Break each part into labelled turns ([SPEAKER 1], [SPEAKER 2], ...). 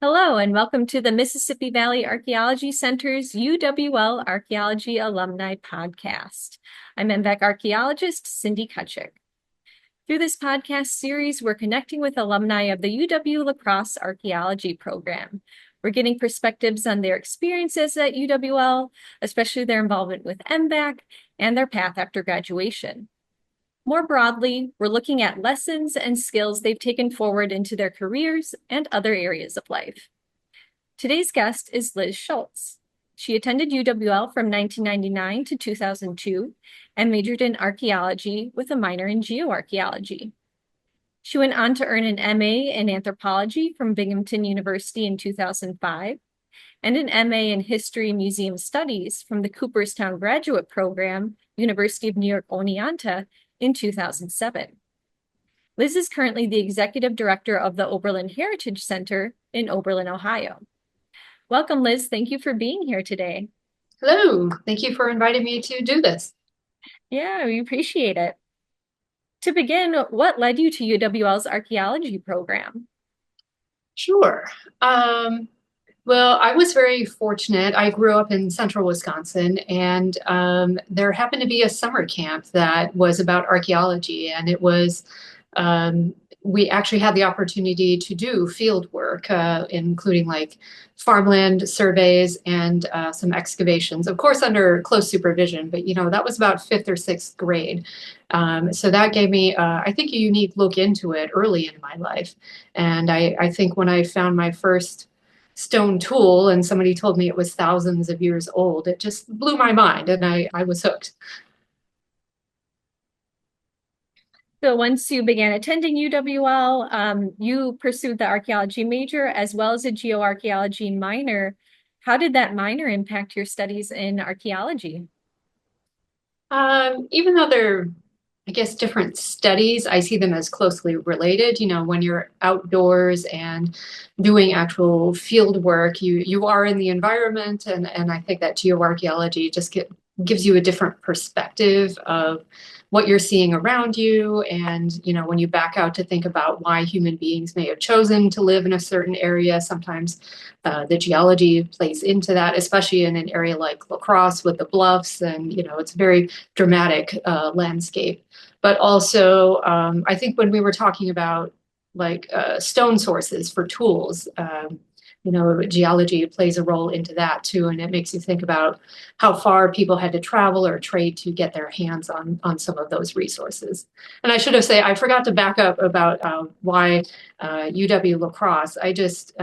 [SPEAKER 1] Hello, and welcome to the Mississippi Valley Archaeology Center's UWL Archaeology Alumni Podcast. I'm MVAC archaeologist Cindy Kutchik. Through this podcast series, we're connecting with alumni of the UW-La Crosse Archaeology Program. We're getting perspectives on their experiences at UWL, especially their involvement with MVAC and their path after graduation. More broadly, we're looking at lessons and skills they've taken forward into their careers and other areas of life. Today's guest is Liz Schultz. She attended UWL from 1999 to 2002 and majored in archaeology with a minor in geoarchaeology. She went on to earn an MA in anthropology from Binghamton University in 2005 and an MA in history museum studies from the Cooperstown Graduate Program, University of New York Oneonta, in 2007. Liz is currently the executive director of the Oberlin Heritage Center in Oberlin, Ohio. Welcome, Liz. Thank you for being here today.
[SPEAKER 2] Hello, thank you for inviting me to do this.
[SPEAKER 1] Yeah, we appreciate it. To begin, what led you to UWL's archaeology program?
[SPEAKER 2] Sure. Well, I was very fortunate. I grew up in central Wisconsin, and there happened to be a summer camp that was about archaeology, and it was we actually had the opportunity to do field work, including like farmland surveys and some excavations, of course, under close supervision. But that was about fifth or sixth grade. So that gave me, I think, a unique look into it early in my life. And I think when I found my first stone tool and somebody told me it was thousands of years old, it just blew my mind, and I was hooked.
[SPEAKER 1] So once you began attending UWL, you pursued the archaeology major as well as a geoarchaeology minor. How did that minor impact your studies in archaeology?
[SPEAKER 2] Even though they're, I guess, different studies, I see them as closely related. When you're outdoors and doing actual field work, you are in the environment, and I think that geoarchaeology just gives you a different perspective of what you're seeing around you. And when you back out to think about why human beings may have chosen to live in a certain area, sometimes the geology plays into that, especially in an area like La Crosse with the bluffs, and it's a very dramatic landscape. But also, I think when we were talking about like stone sources for tools, geology plays a role into that too, and it makes you think about how far people had to travel or trade to get their hands on some of those resources. And I should have said, I forgot to back up about why UW La Crosse. I just,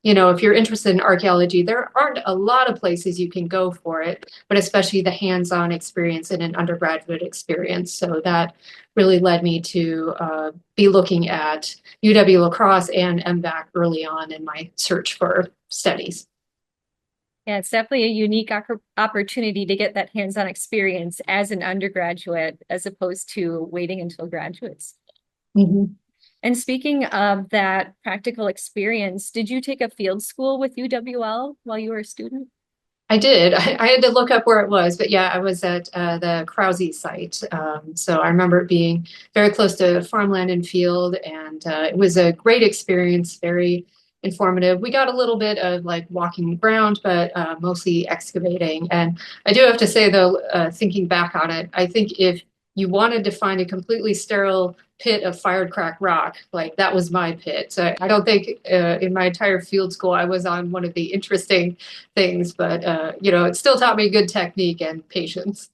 [SPEAKER 2] if you're interested in archaeology, there aren't a lot of places you can go for it, but especially the hands-on experience in an undergraduate experience. So that really led me to be looking at UW La Crosse and MVAC early on in my search for studies.
[SPEAKER 1] Yeah, it's definitely a unique opportunity to get that hands-on experience as an undergraduate, as opposed to waiting until graduate school.
[SPEAKER 2] Mhm.
[SPEAKER 1] And speaking of that practical experience, did you take a field school with UWL while you were a student?
[SPEAKER 2] I did. I had to look up where it was, but yeah, I was at the Crosse site. So I remember it being very close to farmland and field, and it was a great experience, very informative. We got a little bit of like walking the ground, but mostly excavating. And I do have to say, though, thinking back on it, I think if you wanted to find a completely sterile pit of fired crack rock, like that was my pit. So I don't think in my entire field school I was on one of the interesting things, but it still taught me good technique and patience.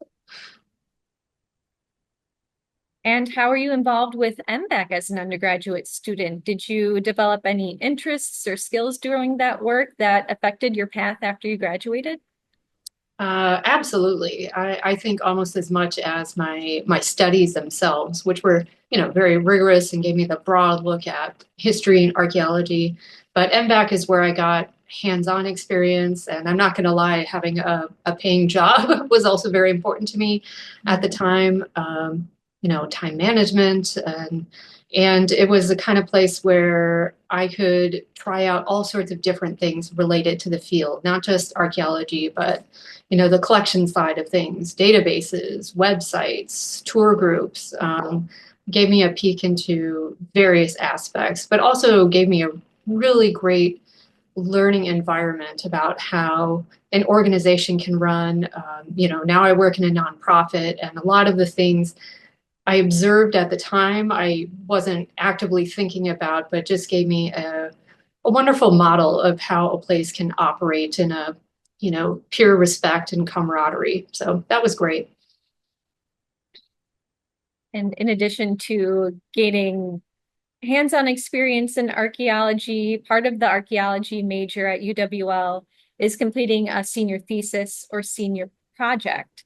[SPEAKER 1] And how are you involved with MVAC as an undergraduate student? Did you develop any interests or skills during that work that affected your path after you graduated?
[SPEAKER 2] Absolutely. I think almost as much as my studies themselves, which were, very rigorous and gave me the broad look at history and archaeology. But MVAC is where I got hands-on experience. And I'm not going to lie, having a paying job was also very important to me at the time. Time management, and it was the kind of place where I could try out all sorts of different things related to the field, not just archaeology, but the collection side of things, databases, websites, tour groups, gave me a peek into various aspects, but also gave me a really great learning environment about how an organization can run. Now I work in a nonprofit, and a lot of the things I observed at the time, I wasn't actively thinking about, but just gave me a wonderful model of how a place can operate in a, pure respect and camaraderie. So that was great.
[SPEAKER 1] And in addition to gaining hands-on experience in archaeology, part of the archaeology major at UWL is completing a senior thesis or senior project.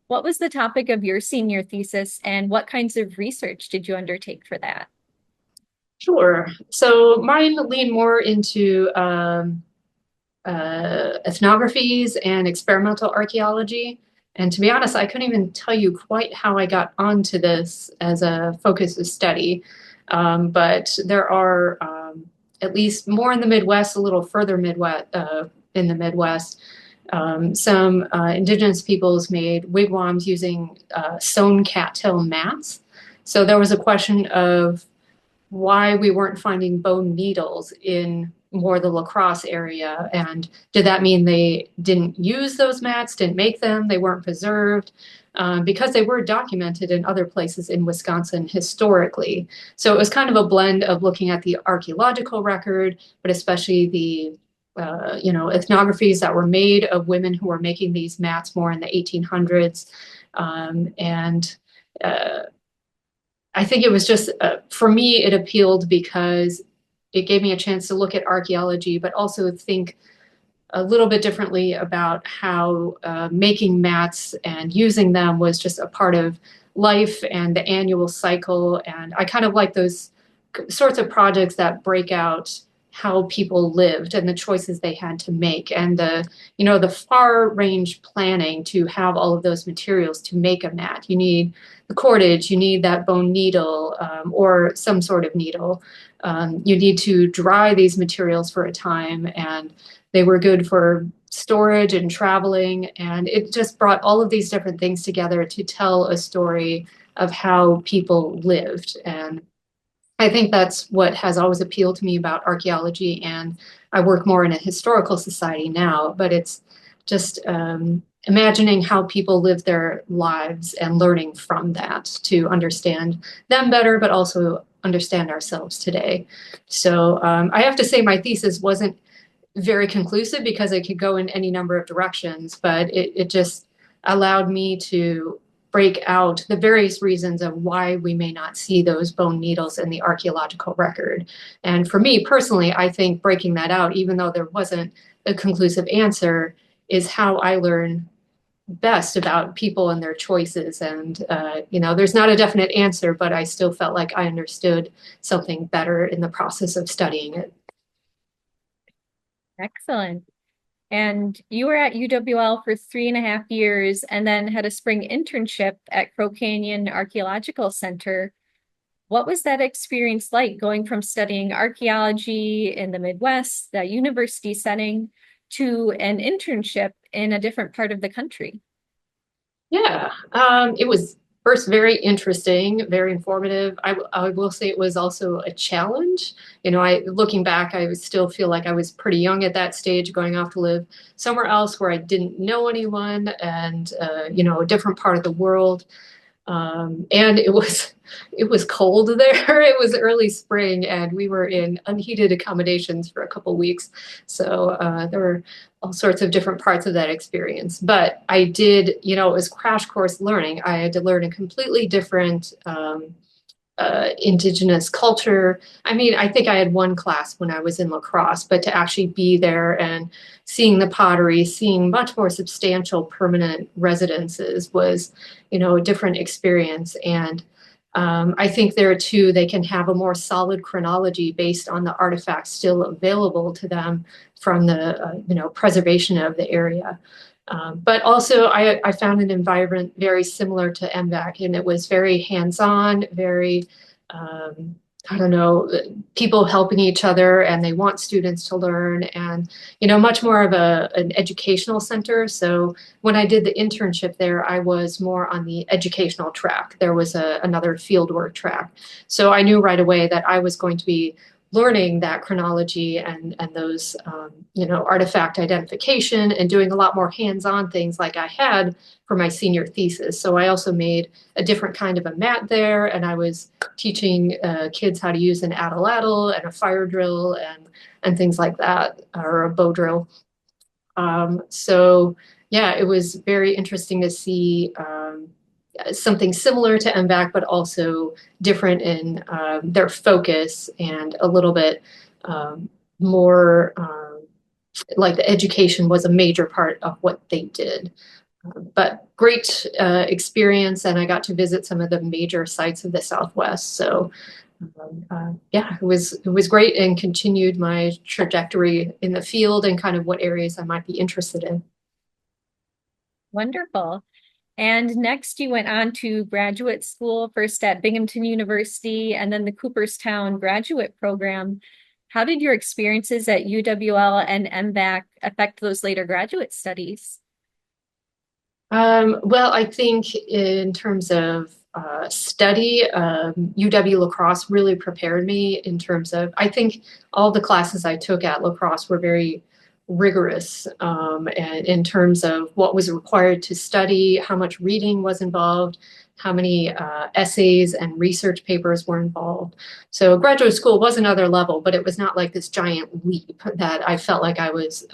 [SPEAKER 1] What was the topic of your senior thesis, and what kinds of research did you undertake for that?
[SPEAKER 2] Sure. So mine lean more into ethnographies and experimental archaeology. And to be honest, I couldn't even tell you quite how I got onto this as a focus of study. But there are at least more in the Midwest, a little further Midwest, in the Midwest. Some indigenous peoples made wigwams using stone cattail mats. So there was a question of why we weren't finding bone needles in more the La Crosse area. And did that mean they didn't use those mats, didn't make them, they weren't preserved? Because they were documented in other places in Wisconsin historically. So it was kind of a blend of looking at the archaeological record, but especially the ethnographies that were made of women who were making these mats more in the 1800s. And I think it was just, for me, it appealed because it gave me a chance to look at archaeology, but also think a little bit differently about how making mats and using them was just a part of life and the annual cycle. And I kind of like those sorts of projects that break out how people lived and the choices they had to make, and the far range planning to have all of those materials to make a mat. You need the cordage, you need that bone needle, or some sort of needle. You need to dry these materials for a time, and they were good for storage and traveling. And it just brought all of these different things together to tell a story of how people lived. And I think that's what has always appealed to me about archaeology. And I work more in a historical society now, but it's just imagining how people live their lives and learning from that to understand them better, but also understand ourselves today. So I have to say my thesis wasn't very conclusive because it could go in any number of directions, but it just allowed me to break out the various reasons of why we may not see those bone needles in the archaeological record. And for me personally, I think breaking that out, even though there wasn't a conclusive answer, is how I learn best about people and their choices. And, there's not a definite answer, but I still felt like I understood something better in the process of studying it.
[SPEAKER 1] Excellent. And you were at UWL for 3.5 years and then had a spring internship at Crow Canyon Archaeological Center. What was that experience like, going from studying archaeology in the Midwest, that university setting, to an internship in a different part of the country?
[SPEAKER 2] Yeah, it was first very interesting, very informative. I will say it was also a challenge. Looking back, I still feel like I was pretty young at that stage, going off to live somewhere else where I didn't know anyone, and a different part of the world. And it was cold there. It was early spring, and we were in unheated accommodations for a couple weeks. So there were all sorts of different parts of that experience. But I did, it was crash course learning. I had to learn a completely different indigenous culture. I mean, I think I had one class when I was in La Crosse, but to actually be there and seeing the pottery, seeing much more substantial permanent residences was, a different experience. And I think there too, they can have a more solid chronology based on the artifacts still available to them from the, preservation of the area. But also, I found an environment very similar to MVAC, and it was very hands-on, very, people helping each other, and they want students to learn, and, much more of an educational center. So when I did the internship there, I was more on the educational track. There was another fieldwork track. So I knew right away that I was going to be learning that chronology and those artifact identification and doing a lot more hands-on things like I had for my senior thesis. So I also made a different kind of a mat there, and I was teaching kids how to use an atlatl and a fire drill and things like that, or a bow drill. So yeah, it was very interesting to see something similar to MVAC, but also different in their focus and a little bit more like the education was a major part of what they did. But great experience, and I got to visit some of the major sites of the Southwest. So yeah, it was great and continued my trajectory in the field and kind of what areas I might be interested in.
[SPEAKER 1] Wonderful. And next, you went on to graduate school, first at Binghamton University and then the Cooperstown graduate program. How did your experiences at UWL and MVAC affect those later graduate studies?
[SPEAKER 2] Well, I think in terms of study, UW La Crosse really prepared me in terms of, I think all the classes I took at La Crosse were very rigorous and in terms of what was required to study, how much reading was involved, how many essays and research papers were involved. So graduate school was another level, but it was not like this giant leap that I felt like I was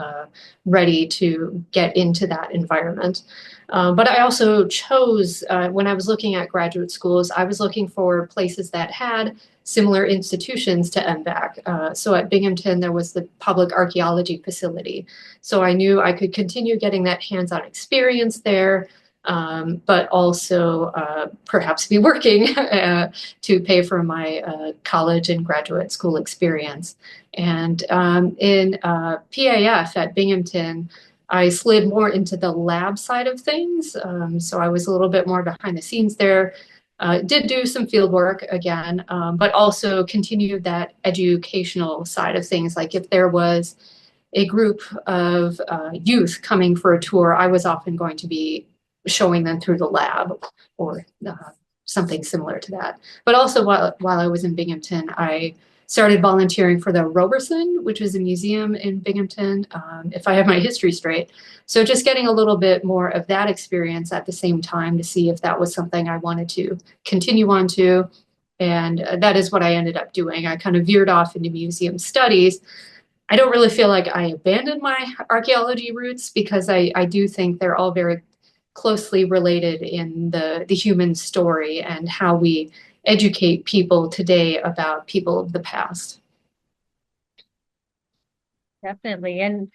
[SPEAKER 2] ready to get into that environment. But I also chose, when I was looking at graduate schools, I was looking for places that had similar institutions to MVAC. So at Binghamton, there was the public archaeology facility. So I knew I could continue getting that hands-on experience there, but also perhaps be working to pay for my college and graduate school experience. And in PAF at Binghamton, I slid more into the lab side of things. So I was a little bit more behind the scenes there. Did do some field work again, but also continued that educational side of things. Like if there was a group of youth coming for a tour, I was often going to be showing them through the lab or something similar to that. But also while I was in Binghamton, I started volunteering for the Roberson, which was a museum in Binghamton, if I have my history straight. So just getting a little bit more of that experience at the same time to see if that was something I wanted to continue on to. And that is what I ended up doing. I kind of veered off into museum studies. I don't really feel like I abandoned my archaeology roots because I do think they're all very closely related in the human story and how we educate people today about people of the past.
[SPEAKER 1] Definitely. And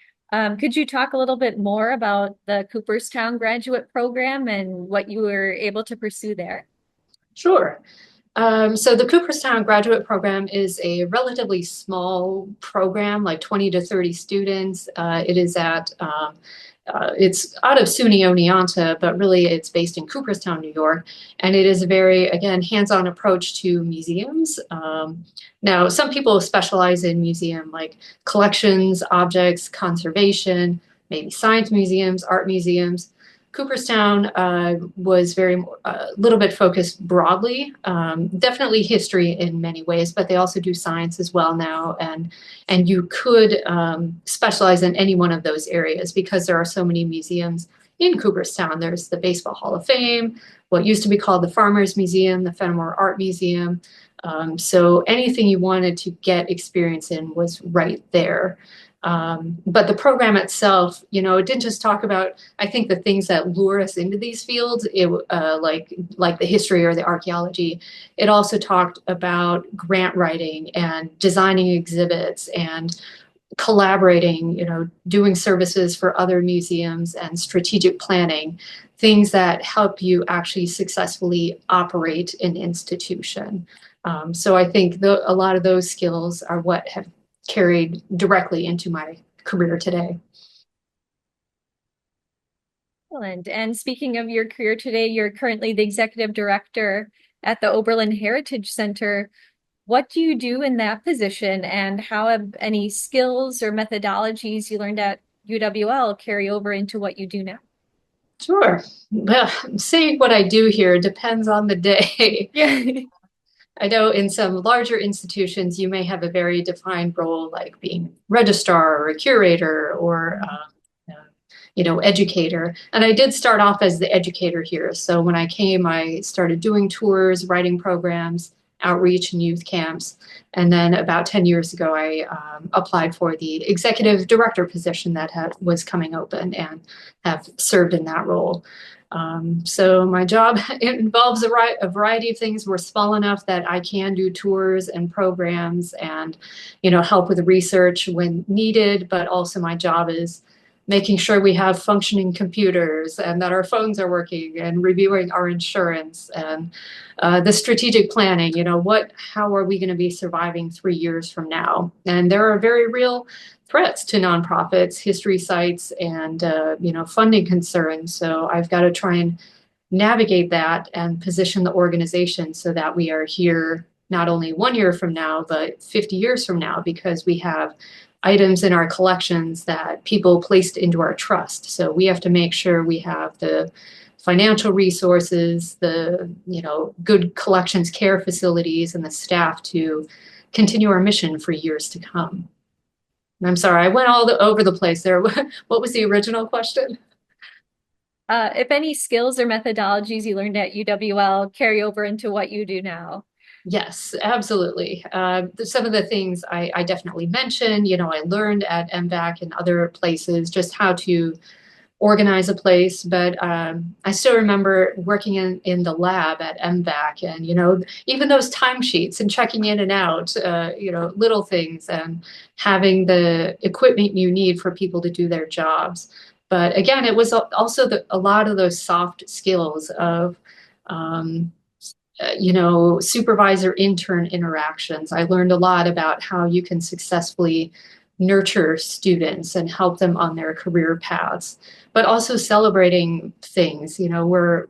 [SPEAKER 1] could you talk a little bit more about the Cooperstown graduate program and what you were able to pursue there?
[SPEAKER 2] Sure. So the Cooperstown graduate program is a relatively small program, like 20 to 30 students. It is it's out of SUNY Oneonta, but really it's based in Cooperstown, New York. And it is a very, again, hands-on approach to museums. Now, some people specialize in museum like collections, objects, conservation, maybe science museums, art museums. Cooperstown was very a little bit focused broadly, definitely history in many ways, but they also do science as well now, and you could specialize in any one of those areas because there are so many museums in Cooperstown. There's the Baseball Hall of Fame, what used to be called the Farmers Museum, the Fenimore Art Museum. So anything you wanted to get experience in was right there. But the program itself, it didn't just talk about, I think, the things that lure us into these fields, like the history or the archaeology. It also talked about grant writing and designing exhibits and collaborating, doing services for other museums and strategic planning, things that help you actually successfully operate an institution. So I think a lot of those skills are what have carried directly into my career today.
[SPEAKER 1] Excellent. And speaking of your career today, you're currently the executive director at the Oberlin Heritage Center. What do you do in that position, and how have any skills or methodologies you learned at UWL carry over into what you do now?
[SPEAKER 2] Sure. Well, saying what I do here depends on the day.
[SPEAKER 1] Yeah.
[SPEAKER 2] I know in some larger institutions, you may have a very defined role, like being registrar or a curator or, educator. And I did start off as the educator here. So when I came, I started doing tours, writing programs, outreach, and youth camps. And then about 10 years ago, I applied for the executive director position that was coming open and have served in that role. So my job involves a variety of things. We're small enough that I can do tours and programs and, help with research when needed. But also my job is making sure we have functioning computers and that our phones are working and reviewing our insurance and the strategic planning. How are we going to be surviving 3 years from now? And there are very real threats to nonprofits, history sites, and funding concerns. So I've got to try and navigate that and position the organization so that we are here not only 1 year from now, but 50 years from now, because we have items in our collections that people placed into our trust. So we have to make sure we have the financial resources, the good collections care facilities, and the staff to continue our mission for years to come. I'm sorry, I went over the place there. What was the original question?
[SPEAKER 1] If any skills or methodologies you learned at UWL carry over into what you do now.
[SPEAKER 2] Yes, absolutely. Some of the things I definitely mentioned, I learned at MVAC and other places just how to organize a place. But I still remember working in the lab at MVAC and, even those timesheets and checking in and out, little things and having the equipment you need for people to do their jobs. But again, it was also a lot of those soft skills of, supervisor intern interactions. I learned a lot about how you can successfully nurture students and help them on their career paths, but also celebrating things, where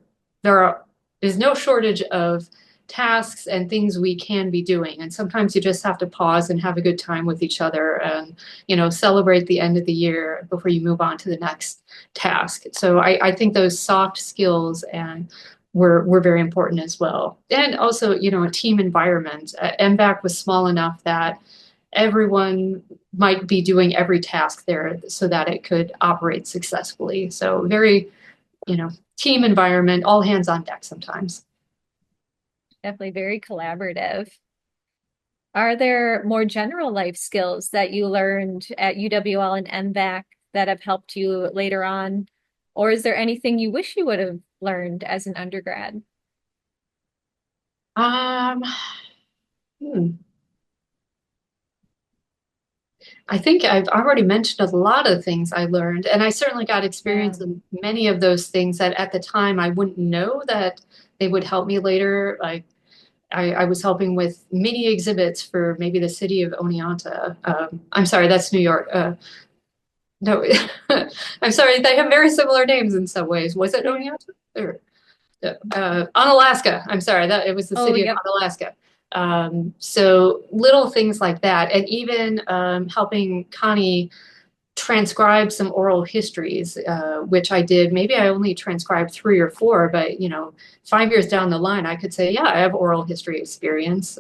[SPEAKER 2] is no shortage of tasks and things we can be doing. And sometimes you just have to pause and have a good time with each other and, celebrate the end of the year before you move on to the next task. So I think those soft skills and were very important as well. And also, a team environment. MVAC was small enough that everyone might be doing every task there so that it could operate successfully. So very, team environment, all hands on deck sometimes.
[SPEAKER 1] Definitely very collaborative. Are there more general life skills that you learned at UWL and MVAC that have helped you later on? Or is there anything you wish you would have learned as an undergrad?
[SPEAKER 2] Um, hmm. I think I've already mentioned a lot of things I learned, and I certainly got
[SPEAKER 1] Yeah.
[SPEAKER 2] experience in many of those things that at the time I wouldn't know that they would help me later. Like I was helping with mini exhibits for maybe the city of Oneonta. I'm sorry, that's New York. No, I'm sorry, they have very similar names in some ways. Was it Oneonta? Or, Unalaska. I'm sorry, that it was the
[SPEAKER 1] Oh,
[SPEAKER 2] city of
[SPEAKER 1] yep.
[SPEAKER 2] Unalaska. So little things like that, and even helping Connie transcribe some oral histories, which I did. Maybe I only transcribed 3 or 4, but 5 years down the line, I could say, yeah, I have oral history experience.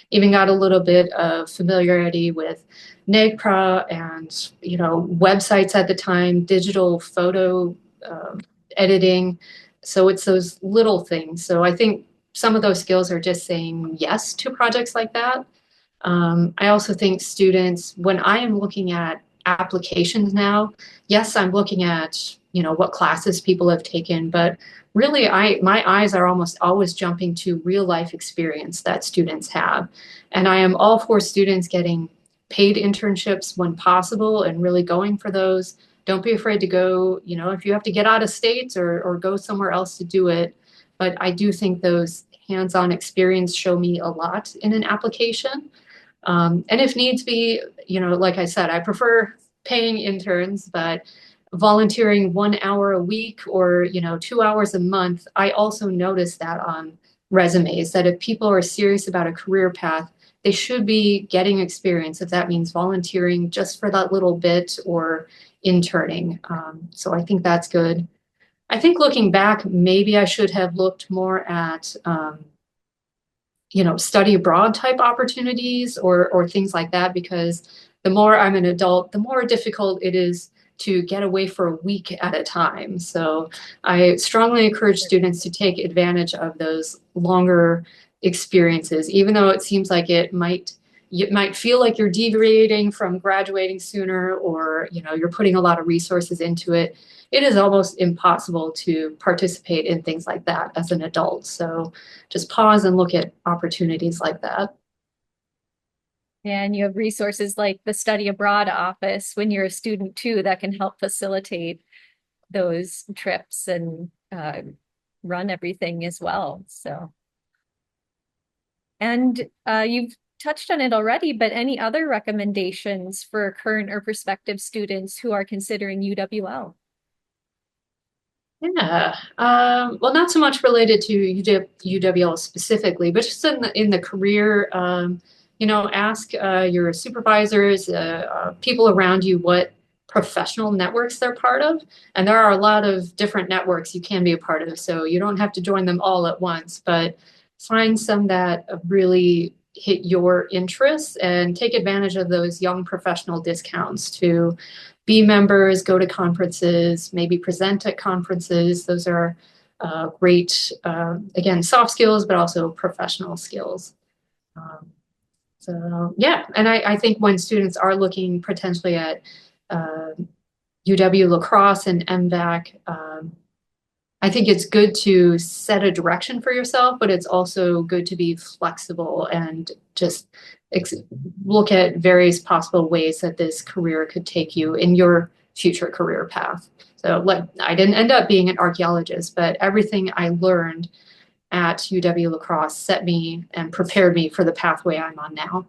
[SPEAKER 2] Even got a little bit of familiarity with NAGPRA and websites at the time, digital photo editing. So it's those little things. So I think some of those skills are just saying yes to projects like that. I also think students, when I am looking at applications now, yes, I'm looking at, what classes people have taken, but really my eyes are almost always jumping to real life experience that students have. And I am all for students getting paid internships when possible and really going for those. Don't be afraid to go, if you have to get out of state or go somewhere else to do it. But I do think those hands-on experience show me a lot in an application. And if needs be, like I said, I prefer paying interns, but volunteering 1 hour a week or, 2 hours a month, I also notice that on resumes that if people are serious about a career path, they should be getting experience if that means volunteering just for that little bit or interning. So I think that's good. I think looking back, maybe I should have looked more at study abroad type opportunities or things like that, because the more I'm an adult, the more difficult it is to get away for a week at a time. So I strongly encourage students to take advantage of those longer experiences, even though it seems like it might feel like you're deviating from graduating sooner, or you're putting a lot of resources into it. It is almost impossible to participate in things like that as an adult. So just pause and look at opportunities like that.
[SPEAKER 1] And you have resources like the study abroad office when you're a student too that can help facilitate those trips and run everything as well. So, and you've touched on it already, but any other recommendations for current or prospective students who are considering UWL?
[SPEAKER 2] Yeah. Well, not so much related to UWL specifically, but just in the career, ask your supervisors, people around you, what professional networks they're part of. And there are a lot of different networks you can be a part of, so you don't have to join them all at once, but find some that really hit your interests and take advantage of those young professional discounts to be members, go to conferences, maybe present at conferences. Those are great, again, soft skills, but also professional skills. Um, so yeah, and I think when students are looking potentially at UW La Crosse and MVAC, I think it's good to set a direction for yourself, but it's also good to be flexible and just look at various possible ways that this career could take you in your future career path. So I didn't end up being an archaeologist, but everything I learned at UW La Crosse set me and prepared me for the pathway I'm on now.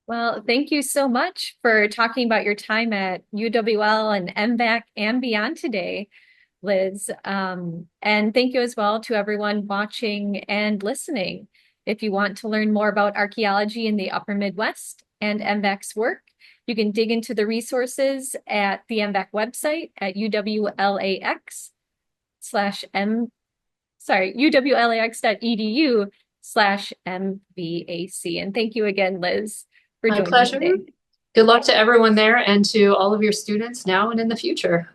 [SPEAKER 1] Well, thank you so much for talking about your time at UWL and MVAC and beyond today, Liz. And thank you as well to everyone watching and listening. If you want to learn more about archaeology in the Upper Midwest and MVAC's work, you can dig into the resources at the MVAC website at uwlax/uwlax.edu/MVAC. And thank you again, Liz, for
[SPEAKER 2] My
[SPEAKER 1] joining
[SPEAKER 2] pleasure.
[SPEAKER 1] today.
[SPEAKER 2] Good luck to everyone there and to all of your students now and in the future.